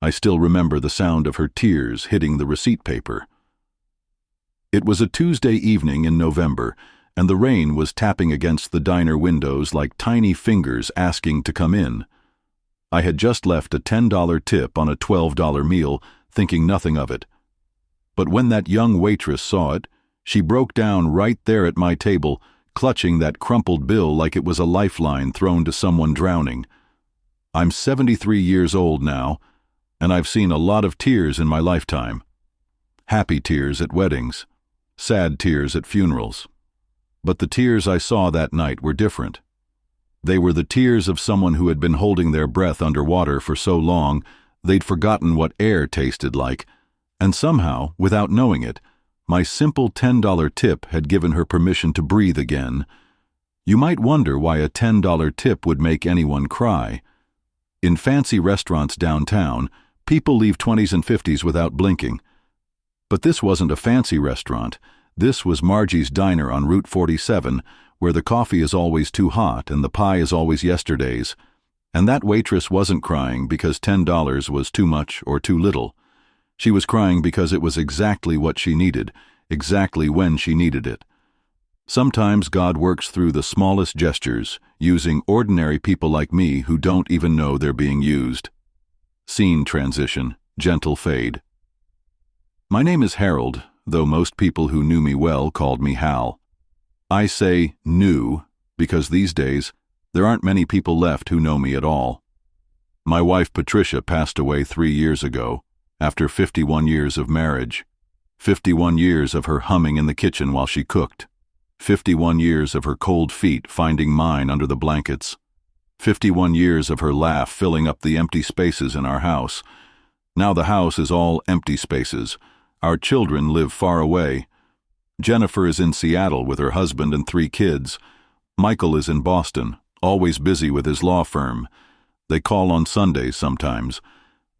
I still remember the sound of her tears hitting the receipt paper. It was a Tuesday evening in November, and the rain was tapping against the diner windows like tiny fingers asking to come in. I had just left a $10 tip on a $12 meal, thinking nothing of it. But when that young waitress saw it, she broke down right there at my table, clutching that crumpled bill like it was a lifeline thrown to someone drowning. I'm 73 years old now, and I've seen a lot of tears in my lifetime. Happy tears at weddings, sad tears at funerals. But the tears I saw that night were different. They were the tears of someone who had been holding their breath underwater for so long they'd forgotten what air tasted like, and somehow, without knowing it, my simple $10 tip had given her permission to breathe again. You might wonder why a $10 tip would make anyone cry. In fancy restaurants downtown, people leave 20s and 50s without blinking. But this wasn't a fancy restaurant. This was Margie's Diner on Route 47, where the coffee is always too hot and the pie is always yesterday's. And that waitress wasn't crying because $10 was too much or too little. She was crying because it was exactly what she needed, exactly when she needed it. Sometimes God works through the smallest gestures, using ordinary people like me who don't even know they're being used. Scene transition, gentle fade. My name is Harold, though most people who knew me well called me Hal. I say knew because these days there aren't many people left who know me at all. My wife Patricia passed away 3 years ago, after 51 years of marriage, 51 years of her humming in the kitchen while she cooked, 51 years of her cold feet finding mine under the blankets, 51 years of her laugh filling up the empty spaces in our house. Now the house is all empty spaces. Our children live far away. Jennifer is in Seattle with her husband and 3 kids. Michael is in Boston, always busy with his law firm. They call on Sundays sometimes.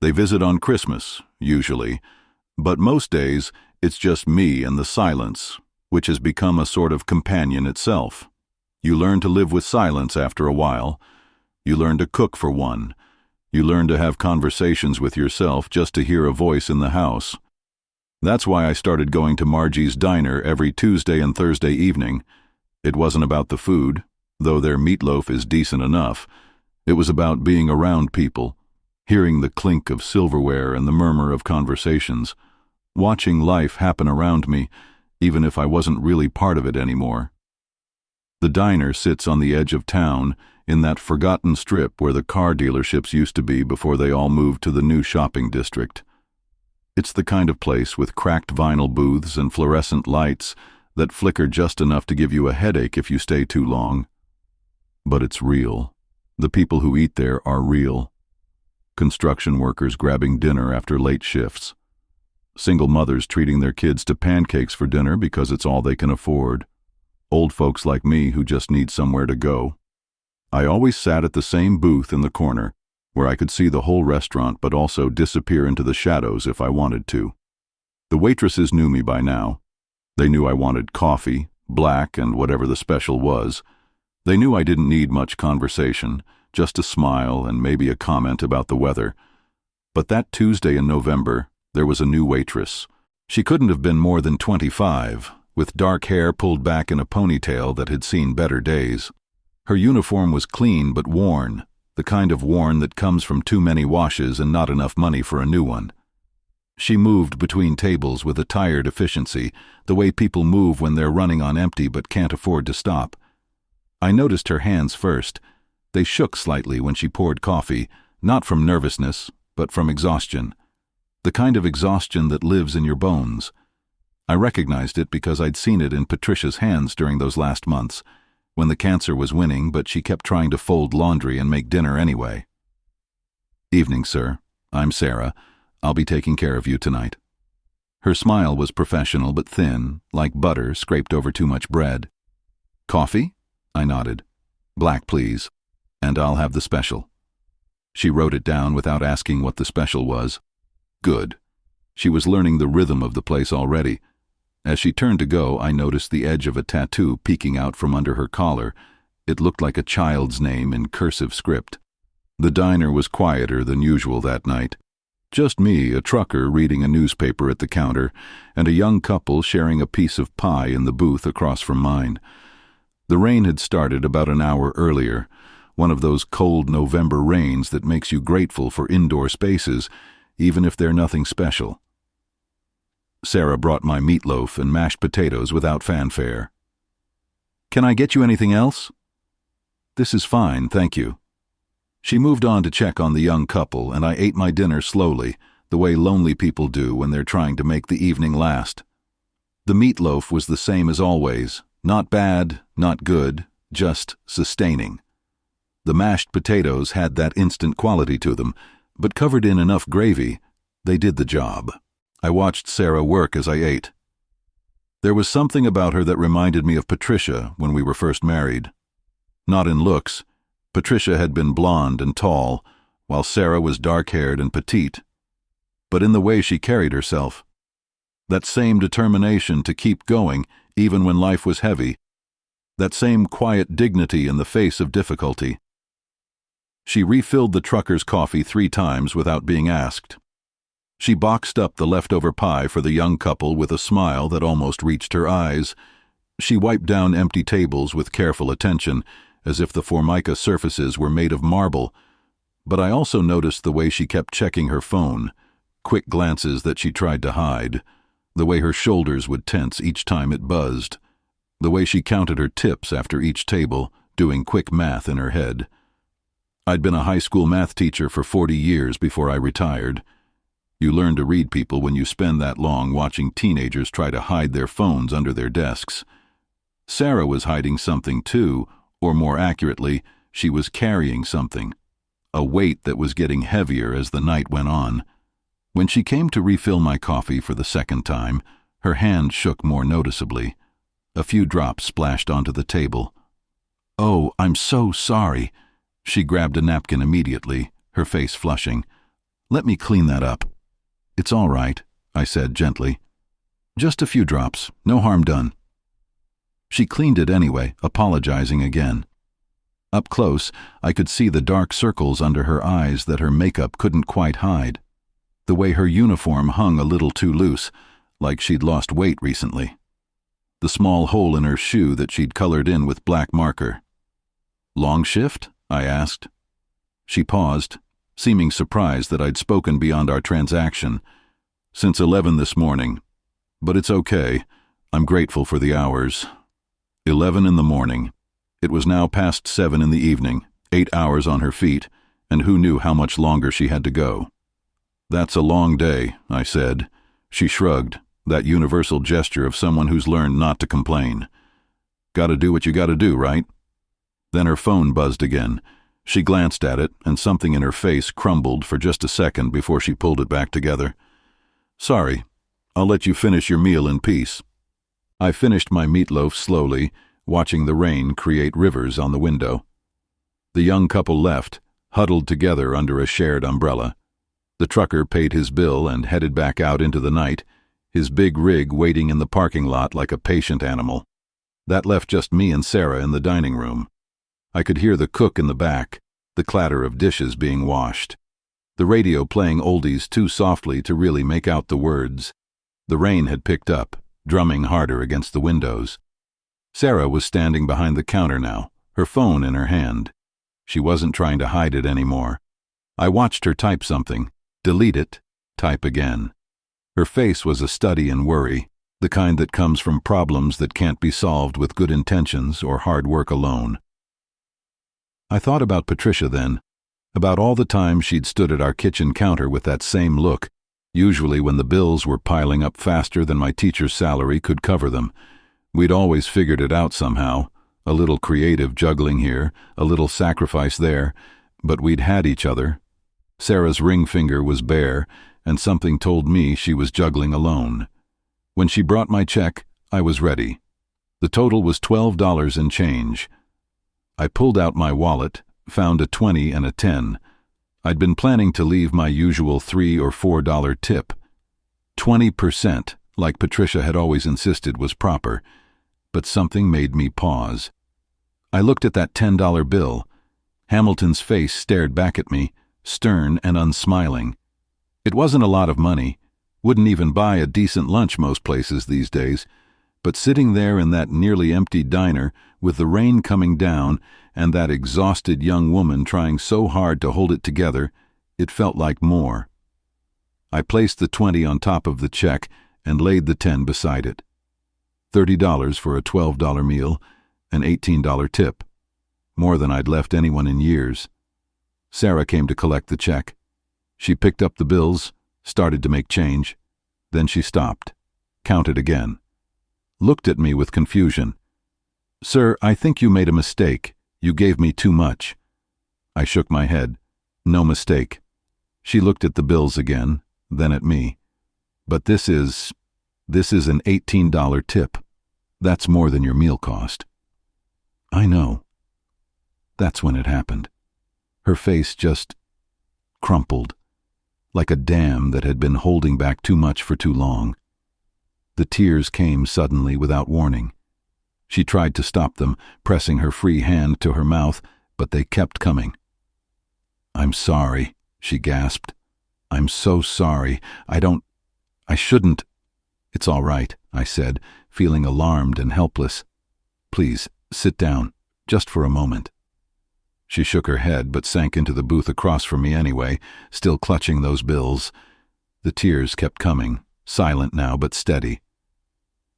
They visit on Christmas, usually, but most days it's just me and the silence, which has become a sort of companion itself. You learn to live with silence after a while. You learn to cook for one. You learn to have conversations with yourself just to hear a voice in the house. That's why I started going to Margie's Diner every Tuesday and Thursday evening. It wasn't about the food, though their meatloaf is decent enough. It was about being around people, hearing the clink of silverware and the murmur of conversations, watching life happen around me, even if I wasn't really part of it anymore. The diner sits on the edge of town, in that forgotten strip where the car dealerships used to be before they all moved to the new shopping district. It's the kind of place with cracked vinyl booths and fluorescent lights that flicker just enough to give you a headache if you stay too long. But it's real. The people who eat there are real. Construction workers grabbing dinner after late shifts. Single mothers treating their kids to pancakes for dinner because it's all they can afford. Old folks like me who just need somewhere to go. I always sat at the same booth in the corner, where I could see the whole restaurant but also disappear into the shadows if I wanted to. The waitresses knew me by now. They knew I wanted coffee, black, and whatever the special was. They knew I didn't need much conversation, just a smile and maybe a comment about the weather. But that Tuesday in November, there was a new waitress. She couldn't have been more than 25, with dark hair pulled back in a ponytail that had seen better days. Her uniform was clean but worn, the kind of worn that comes from too many washes and not enough money for a new one. She moved between tables with a tired efficiency, the way people move when they're running on empty but can't afford to stop. I noticed her hands first. They shook slightly when she poured coffee, not from nervousness, but from exhaustion. The kind of exhaustion that lives in your bones. I recognized it because I'd seen it in Patricia's hands during those last months, when the cancer was winning, but she kept trying to fold laundry and make dinner anyway. "Evening, sir. I'm Sarah. I'll be taking care of you tonight." Her smile was professional but thin, like butter scraped over too much bread. "Coffee?" I nodded. "Black, please. And I'll have the special." She wrote it down without asking what the special was. Good. She was learning the rhythm of the place already. As she turned to go, I noticed the edge of a tattoo peeking out from under her collar. It looked like a child's name in cursive script. The diner was quieter than usual that night. Just me, a trucker reading a newspaper at the counter, and a young couple sharing a piece of pie in the booth across from mine. The rain had started about an hour earlier, one of those cold November rains that makes you grateful for indoor spaces, even if they're nothing special. Sarah brought my meatloaf and mashed potatoes without fanfare. "Can I get you anything else?" "This is fine, thank you." She moved on to check on the young couple, and I ate my dinner slowly, the way lonely people do when they're trying to make the evening last. The meatloaf was the same as always, not bad, not good, just sustaining. The mashed potatoes had that instant quality to them, but covered in enough gravy, they did the job. I watched Sarah work as I ate. There was something about her that reminded me of Patricia when we were first married. Not in looks. Patricia had been blonde and tall, while Sarah was dark-haired and petite. But in the way she carried herself. That same determination to keep going even when life was heavy. That same quiet dignity in the face of difficulty. She refilled the trucker's coffee 3 times without being asked. She boxed up the leftover pie for the young couple with a smile that almost reached her eyes. She wiped down empty tables with careful attention, as if the formica surfaces were made of marble. But I also noticed the way she kept checking her phone, quick glances that she tried to hide, the way her shoulders would tense each time it buzzed, the way she counted her tips after each table, doing quick math in her head. I'd been a high school math teacher for 40 years before I retired. You learn to read people when you spend that long watching teenagers try to hide their phones under their desks. Sarah was hiding something too, or more accurately, she was carrying something, a weight that was getting heavier as the night went on. When she came to refill my coffee for the second time, her hand shook more noticeably. A few drops splashed onto the table. "Oh, I'm so sorry." She grabbed a napkin immediately, her face flushing. "Let me clean that up." "It's all right," I said gently. "Just a few drops, no harm done." She cleaned it anyway, apologizing again. Up close, I could see the dark circles under her eyes that her makeup couldn't quite hide. The way her uniform hung a little too loose, like she'd lost weight recently. The small hole in her shoe that she'd colored in with black marker. "Long shift?" I asked. She paused, seeming surprised that I'd spoken beyond our transaction. "Since 11 this morning. But it's okay. I'm grateful for the hours." 11 in the morning. It was now past 7 in the evening, 8 hours on her feet, and who knew how much longer she had to go. "That's a long day," I said. She shrugged, that universal gesture of someone who's learned not to complain. "Gotta do what you gotta do, right?" Then her phone buzzed again. She glanced at it, and something in her face crumbled for just a second before she pulled it back together. "Sorry. I'll let you finish your meal in peace." I finished my meatloaf slowly, watching the rain create rivers on the window. The young couple left, huddled together under a shared umbrella. The trucker paid his bill and headed back out into the night, his big rig waiting in the parking lot like a patient animal. That left just me and Sarah in the dining room. I could hear the cook in the back, the clatter of dishes being washed. The radio playing oldies too softly to really make out the words. The rain had picked up, drumming harder against the windows. Sarah was standing behind the counter now, her phone in her hand. She wasn't trying to hide it anymore. I watched her type something, delete it, type again. Her face was a study in worry, the kind that comes from problems that can't be solved with good intentions or hard work alone. I thought about Patricia then, about all the time she'd stood at our kitchen counter with that same look, usually when the bills were piling up faster than my teacher's salary could cover them. We'd always figured it out somehow, a little creative juggling here, a little sacrifice there, but we'd had each other. Sarah's ring finger was bare, and something told me she was juggling alone. When she brought my check, I was ready. The total was $12 and change. I pulled out my wallet, found a 20 and a 10. I'd been planning to leave my usual $3 or $4 tip. 20%, like Patricia had always insisted, was proper, but something made me pause. I looked at that $10 bill. Hamilton's face stared back at me, stern and unsmiling. It wasn't a lot of money, wouldn't even buy a decent lunch most places these days, but sitting there in that nearly empty diner with the rain coming down and that exhausted young woman trying so hard to hold it together, it felt like more. I placed the 20 on top of the check and laid the 10 beside it. $30 for a $12 meal, an $18 tip. More than I'd left anyone in years. Sarah came to collect the check. She picked up the bills, started to make change. Then she stopped, counted again, looked at me with confusion. "Sir, I think you made a mistake. You gave me too much." I shook my head. "No mistake." She looked at the bills again, then at me. "But this is an $18 tip. That's more than your meal cost." "I know." That's when it happened. Her face just crumpled, like a dam that had been holding back too much for too long. The tears came suddenly without warning. She tried to stop them, pressing her free hand to her mouth, but they kept coming. "I'm sorry," she gasped. "I'm so sorry. I shouldn't." "It's all right," I said, feeling alarmed and helpless. "Please, sit down, just for a moment." She shook her head but sank into the booth across from me anyway, still clutching those bills. The tears kept coming, silent now but steady.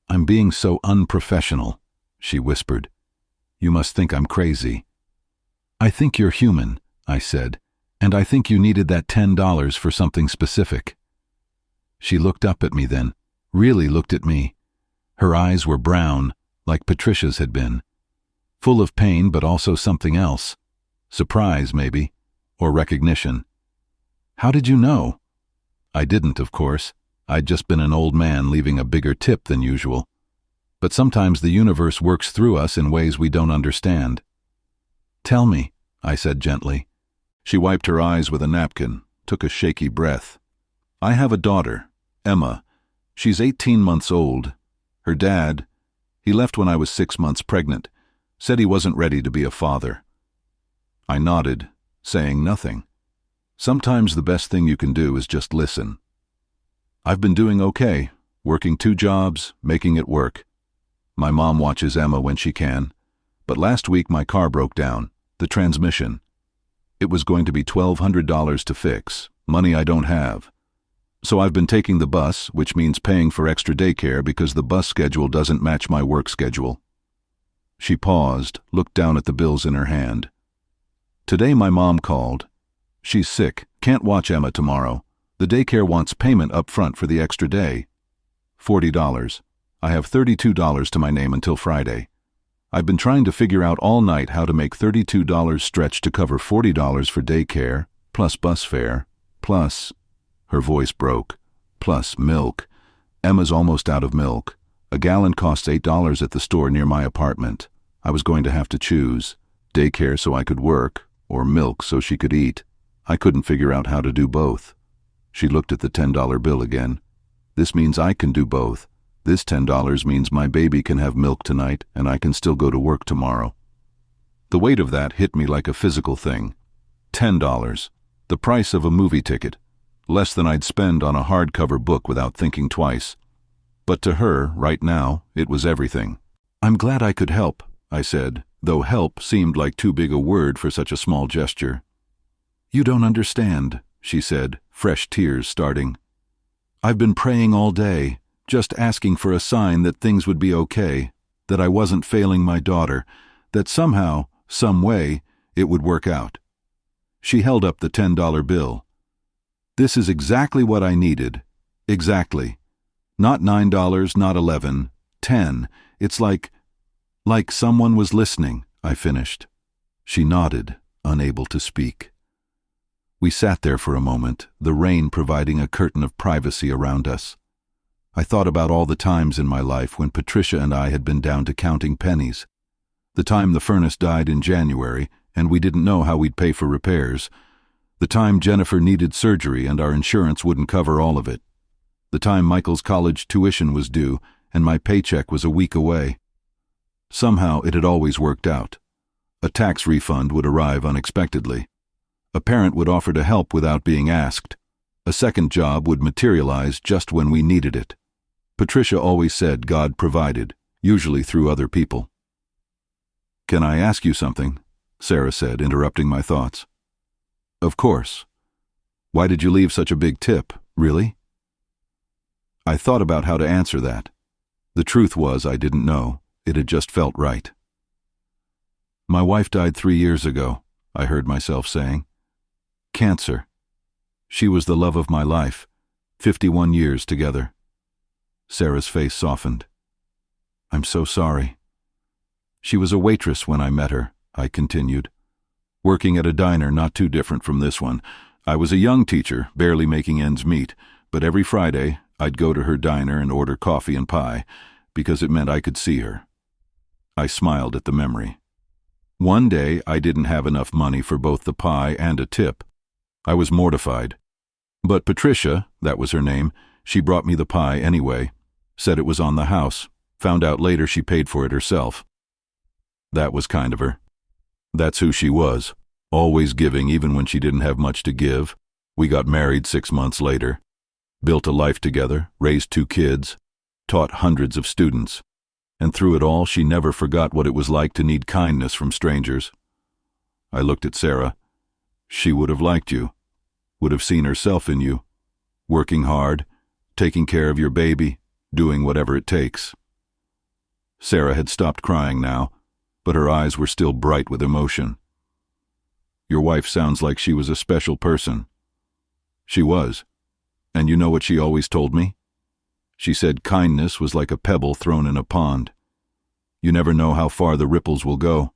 "I'm being so unprofessional," she whispered. "You must think I'm crazy." "I think you're human," I said, "and I think you needed that $10 for something specific." She looked up at me then, really looked at me. Her eyes were brown, like Patricia's had been. Full of pain but also something else. Surprise, maybe, or recognition. "How did you know?" I didn't, of course. I'd just been an old man leaving a bigger tip than usual. But sometimes the universe works through us in ways we don't understand. "Tell me," I said gently. She wiped her eyes with a napkin, took a shaky breath. "I have a daughter, Emma. She's 18 months old. Her dad, he left when I was 6 months pregnant, said he wasn't ready to be a father." I nodded, saying nothing. Sometimes the best thing you can do is just listen. "I've been doing okay, working 2 jobs, making it work. My mom watches Emma when she can, but last week my car broke down, the transmission. It was going to be $1,200 to fix, money I don't have. So I've been taking the bus, which means paying for extra daycare because the bus schedule doesn't match my work schedule." She paused, looked down at the bills in her hand. "Today my mom called. She's sick, can't watch Emma tomorrow. The daycare wants payment up front for the extra day. $40. I have $32 to my name until Friday. I've been trying to figure out all night how to make $32 stretch to cover $40 for daycare, plus bus fare, plus..." Her voice broke. "Plus milk. Emma's almost out of milk. A gallon costs $8 at the store near my apartment. I was going to have to choose. Daycare so I could work, or milk so she could eat. I couldn't figure out how to do both." She looked at the $10 bill again. "This means I can do both. This $10 means my baby can have milk tonight and I can still go to work tomorrow." The weight of that hit me like a physical thing. $10. The price of a movie ticket. Less than I'd spend on a hardcover book without thinking twice. But to her, right now, it was everything. "I'm glad I could help," I said, though help seemed like too big a word for such a small gesture. "You don't understand," she said, fresh tears starting. "I've been praying all day, just asking for a sign that things would be okay, that I wasn't failing my daughter, that somehow, some way, it would work out." She held up the $10 bill. "This is exactly what I needed. Exactly. Not $9, not 11, 10. It's like someone was listening," I finished. She nodded, unable to speak. We sat there for a moment, the rain providing a curtain of privacy around us. I thought about all the times in my life when Patricia and I had been down to counting pennies. The time the furnace died in January, and we didn't know how we'd pay for repairs. The time Jennifer needed surgery and our insurance wouldn't cover all of it. The time Michael's college tuition was due and my paycheck was a week away. Somehow it had always worked out. A tax refund would arrive unexpectedly. A parent would offer to help without being asked. A second job would materialize just when we needed it. Patricia always said God provided, usually through other people. "Can I ask you something?" Sarah said, interrupting my thoughts. "Of course. Why did you leave such a big tip, really?" I thought about how to answer that. The truth was I didn't know. It had just felt right. "My wife died 3 years ago," I heard myself saying. "Cancer. She was the love of my life, 51 years together." Sarah's face softened. "I'm so sorry." "She was a waitress when I met her," I continued, "working at a diner not too different from this one. I was a young teacher, barely making ends meet, but every Friday I'd go to her diner and order coffee and pie, because it meant I could see her." I smiled at the memory. One day I didn't have enough money for both the pie and a tip. I was mortified. But Patricia, that was her name, she brought me the pie anyway, said it was on the house, found out later she paid for it herself. That was kind of her. That's who she was, always giving even when she didn't have much to give. We got married 6 months later, built a life together, raised 2 kids, taught hundreds of students, and through it all she never forgot what it was like to need kindness from strangers. I looked at Sarah. She would have liked you, would have seen herself in you, working hard, taking care of your baby, doing whatever it takes. Sarah had stopped crying now, but her eyes were still bright with emotion. "Your wife sounds like she was a special person." She was. And you know what she always told me? She said kindness was like a pebble thrown in a pond. You never know how far the ripples will go.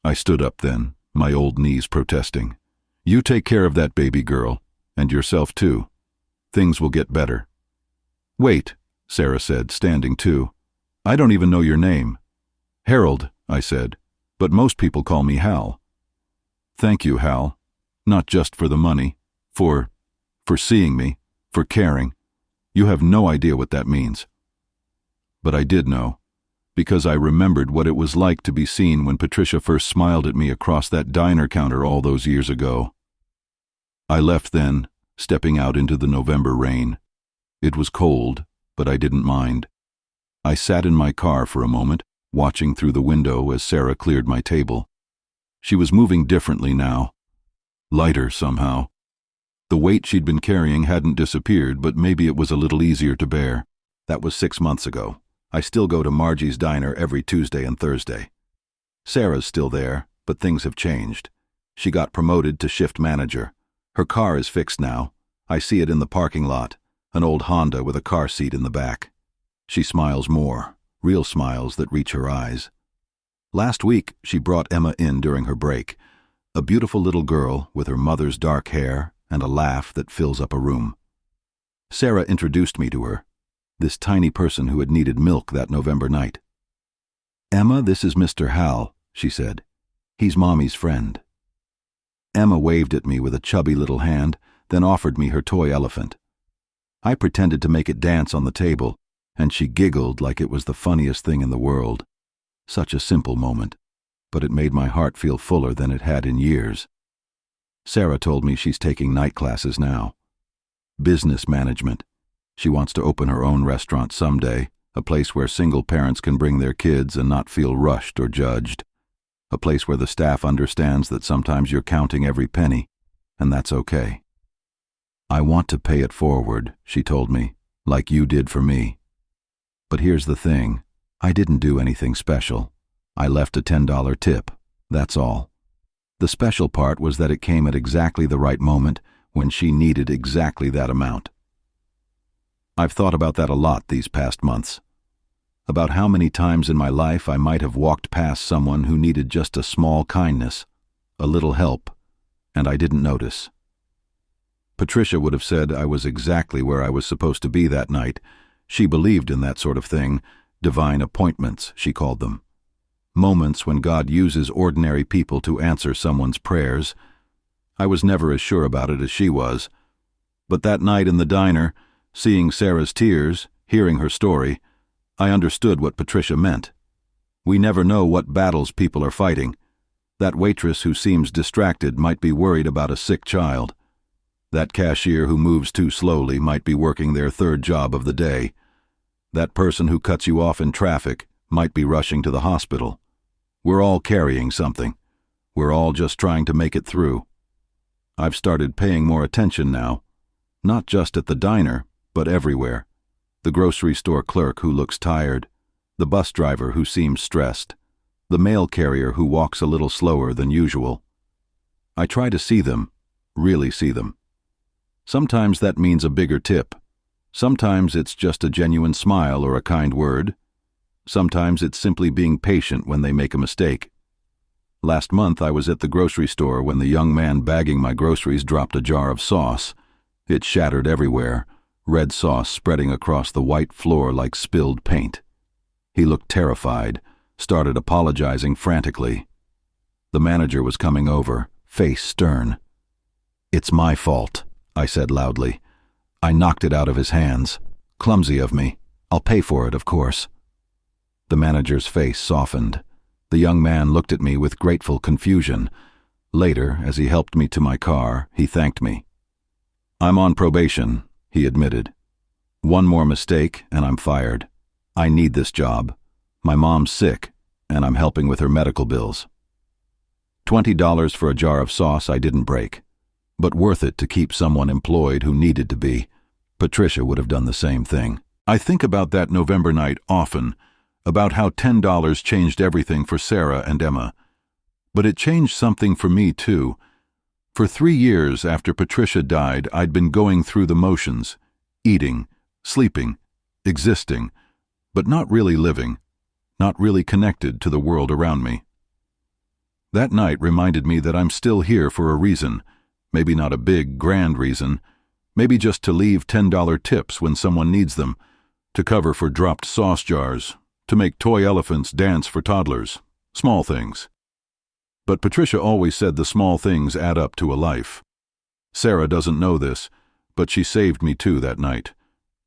I stood up then, my old knees protesting. "You take care of that baby girl, and yourself too. Things will get better." "Wait," Sarah said, standing too. "I don't even know your name." "Harold," I said, "but most people call me Hal." "Thank you, Hal. Not just for the money, for seeing me, for caring. You have no idea what that means." But I did know, because I remembered what it was like to be seen when Patricia first smiled at me across that diner counter all those years ago. I left then, stepping out into the November rain. It was cold, but I didn't mind. I sat in my car for a moment, watching through the window as Sarah cleared my table. She was moving differently now, lighter somehow. The weight she'd been carrying hadn't disappeared, but maybe it was a little easier to bear. That was 6 months ago. I still go to Margie's diner every Tuesday and Thursday. Sarah's still there, but things have changed. She got promoted to shift manager. Her car is fixed now. I see it in the parking lot, an old Honda with a car seat in the back. She smiles more, real smiles that reach her eyes. Last week, she brought Emma in during her break, a beautiful little girl with her mother's dark hair and a laugh that fills up a room. Sarah introduced me to her, this tiny person who had needed milk that November night. "Emma, this is Mr. Hal," she said. "He's Mommy's friend." Emma waved at me with a chubby little hand, then offered me her toy elephant. I pretended to make it dance on the table, and she giggled like it was the funniest thing in the world. Such a simple moment, but it made my heart feel fuller than it had in years. Sarah told me she's taking night classes now. Business management. She wants to open her own restaurant someday, a place where single parents can bring their kids and not feel rushed or judged. A place where the staff understands that sometimes you're counting every penny, and that's okay. "I want to pay it forward," she told me, "like you did for me. But here's the thing, I didn't do anything special. I left a $10 tip, that's all. The special part was that it came at exactly the right moment when she needed exactly that amount." I've thought about that a lot these past months. About how many times in my life I might have walked past someone who needed just a small kindness, a little help, and I didn't notice. Patricia would have said I was exactly where I was supposed to be that night. She believed in that sort of thing, divine appointments, she called them. Moments when God uses ordinary people to answer someone's prayers. I was never as sure about it as she was. But that night in the diner, seeing Sarah's tears, hearing her story, I understood what Patricia meant. We never know what battles people are fighting. That waitress who seems distracted might be worried about a sick child. That cashier who moves too slowly might be working their third job of the day. That person who cuts you off in traffic might be rushing to the hospital. We're all carrying something. We're all just trying to make it through. I've started paying more attention now, not just at the diner, but everywhere. The grocery store clerk who looks tired, the bus driver who seems stressed, the mail carrier who walks a little slower than usual. I try to see them, really see them. Sometimes that means a bigger tip. Sometimes it's just a genuine smile or a kind word. Sometimes it's simply being patient when they make a mistake. Last month I was at the grocery store when the young man bagging my groceries dropped a jar of sauce. It shattered everywhere, red sauce spreading across the white floor like spilled paint. He looked terrified, started apologizing frantically. The manager was coming over, face stern. "It's my fault," I said loudly. "I knocked it out of his hands. Clumsy of me. I'll pay for it, of course." The manager's face softened. The young man looked at me with grateful confusion. Later, as he helped me to my car, he thanked me. "I'm on probation," he admitted. "One more mistake and I'm fired. I need this job. My mom's sick, and I'm helping with her medical bills." $20 for a jar of sauce I didn't break, but worth it to keep someone employed who needed to be. Patricia would have done the same thing. I think about that November night often, about how $10 changed everything for Sarah and Emma. But it changed something for me, too. For 3 years after Patricia died, I'd been going through the motions, eating, sleeping, existing, but not really living, not really connected to the world around me. That night reminded me that I'm still here for a reason, maybe not a big, grand reason, maybe just to leave $10 tips when someone needs them, to cover for dropped sauce jars, to make toy elephants dance for toddlers, small things. But Patricia always said the small things add up to a life. Sarah doesn't know this, but she saved me too that night.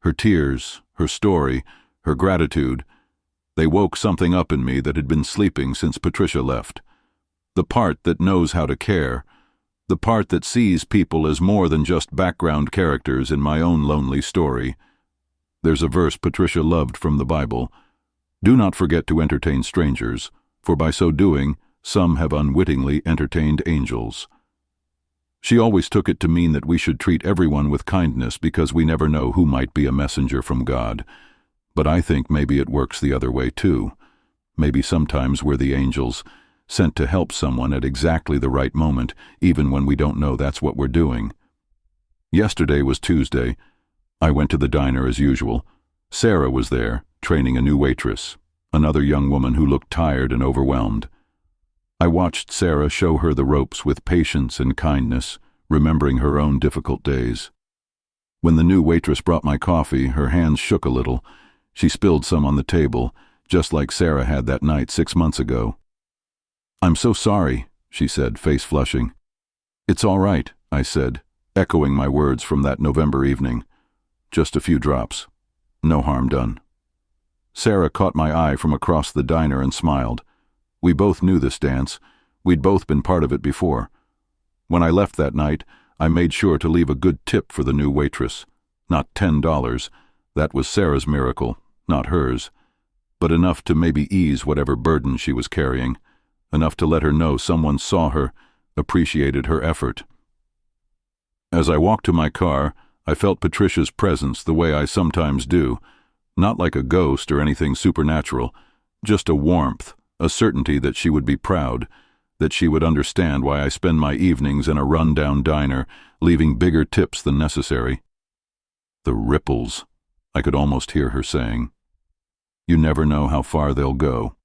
Her tears, her story, her gratitude, they woke something up in me that had been sleeping since Patricia left. The part that knows how to care, the part that sees people as more than just background characters in my own lonely story. There's a verse Patricia loved from the Bible. "Do not forget to entertain strangers, for by so doing, some have unwittingly entertained angels." She always took it to mean that we should treat everyone with kindness because we never know who might be a messenger from God. But I think maybe it works the other way too. Maybe sometimes we're the angels, sent to help someone at exactly the right moment, even when we don't know that's what we're doing. Yesterday was Tuesday. I went to the diner as usual. Sarah was there, training a new waitress, another young woman who looked tired and overwhelmed. I watched Sarah show her the ropes with patience and kindness, remembering her own difficult days. When the new waitress brought my coffee, her hands shook a little. She spilled some on the table, just like Sarah had that night 6 months ago. "I'm so sorry," she said, face flushing. "It's all right," I said, echoing my words from that November evening. "Just a few drops. No harm done." Sarah caught my eye from across the diner and smiled. We both knew this dance. We'd both been part of it before. When I left that night, I made sure to leave a good tip for the new waitress. Not $10. That was Sarah's miracle, not hers. But enough to maybe ease whatever burden she was carrying. Enough to let her know someone saw her, appreciated her effort. As I walked to my car, I felt Patricia's presence the way I sometimes do, not like a ghost or anything supernatural, just a warmth, a certainty that she would be proud, that she would understand why I spend my evenings in a run-down diner, leaving bigger tips than necessary. "The ripples," I could almost hear her saying. "You never know how far they'll go."